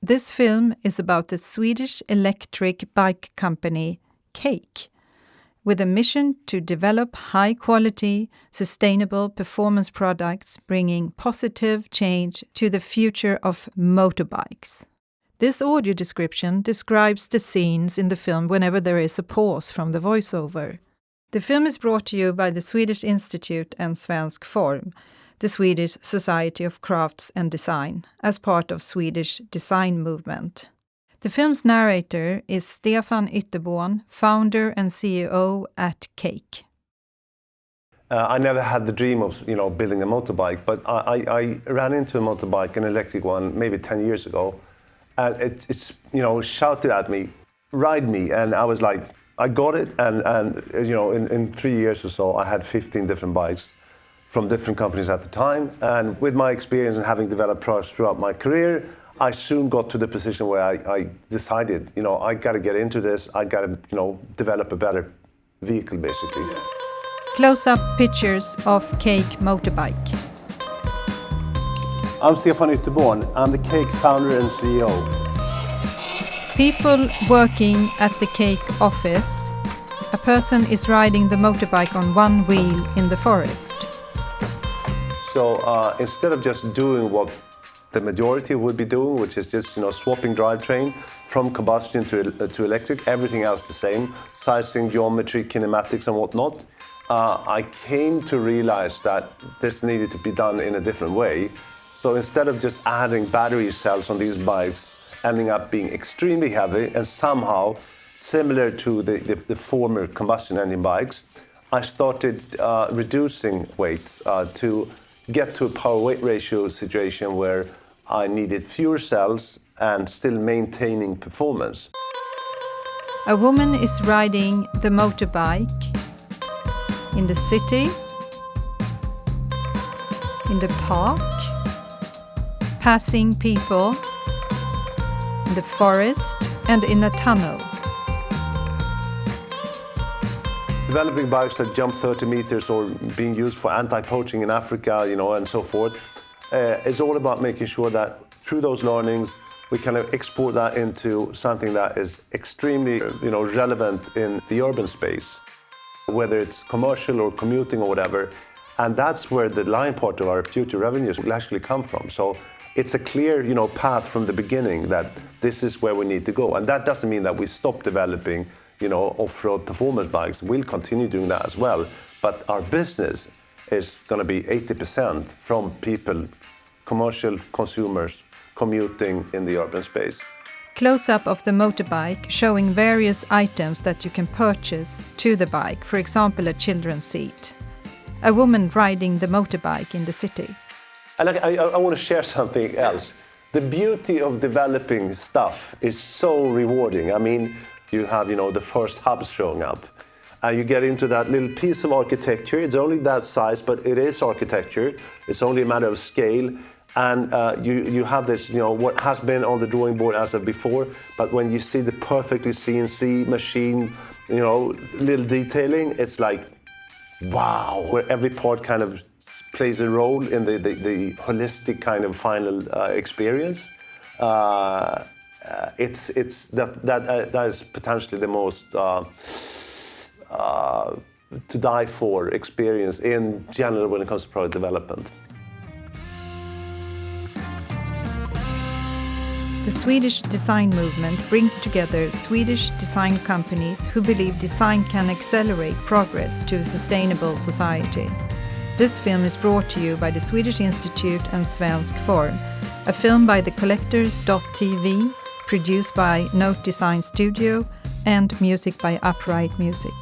This film is about the Swedish electric bike company Cake, with a mission to develop high-quality, sustainable performance products bringing positive change to the future of motorbikes. This audio description describes the scenes in the film whenever there is a pause from the voiceover. The film is brought to you by the Swedish Institute and Svensk, the Swedish Society of Crafts and Design, as part of Swedish design movement. The film's narrator is Stefan Ytterborn, founder and CEO at Cake. I never had the dream of, building a motorbike, but I ran into a motorbike, an electric one, maybe 10 years ago, and it's shouted at me, "Ride me," and I was like, I got it, and in 3 years or so, I had 15 different bikes from different companies at the time, and with my experience and having developed products throughout my career, I soon got to the position where I decided, I got to get into this. I got to, develop a better vehicle, basically. Close-up pictures of Cake motorbike. I'm Stefan Ytterborn. I'm the Cake founder and CEO. People working at the Cake office. A person is riding the motorbike on one wheel in the forest. So instead of just doing what the majority would be doing, which is just swapping drivetrain from combustion to electric, everything else the same, sizing, geometry, kinematics and whatnot, I came to realize that this needed to be done in a different way. So instead of just adding battery cells on these bikes, ending up being extremely heavy and somehow similar to the former combustion engine bikes, I started reducing weight to get to a power-weight ratio situation where I needed fewer cells and still maintaining performance. A woman is riding the motorbike in the city, in the park, passing people, in the forest and in a tunnel. Developing bikes that jump 30 meters or being used for anti-poaching in Africa, and so forth, is all about making sure that through those learnings, we kind of export that into something that is extremely, relevant in the urban space, whether it's commercial or commuting or whatever. And that's where the lion part of our future revenues will actually come from. So it's a clear, path from the beginning that this is where we need to go. And that doesn't mean that we stop developing off-road performance bikes. We'll continue doing that as well. But our business is going to be 80% from people, commercial consumers, commuting in the urban space. Close-up of the motorbike showing various items that you can purchase to the bike, for example, a children's seat. A woman riding the motorbike in the city. I want to share something else. The beauty of developing stuff is so rewarding. I mean, you have, the first hubs showing up. You get into that little piece of architecture. It's only that size, but it is architecture. It's only a matter of scale. And you have this, what has been on the drawing board as of before. But when you see the perfectly CNC machine, little detailing, it's like, wow. Where every part kind of plays a role in the holistic kind of final experience. That is potentially the most to die for experience in general when it comes to product development. The Swedish design movement brings together Swedish design companies who believe design can accelerate progress to a sustainable society. This film is brought to you by the Swedish Institute and Svensk, a film by the Collectors.tv, produced by Note Design Studio, and music by Upright Music.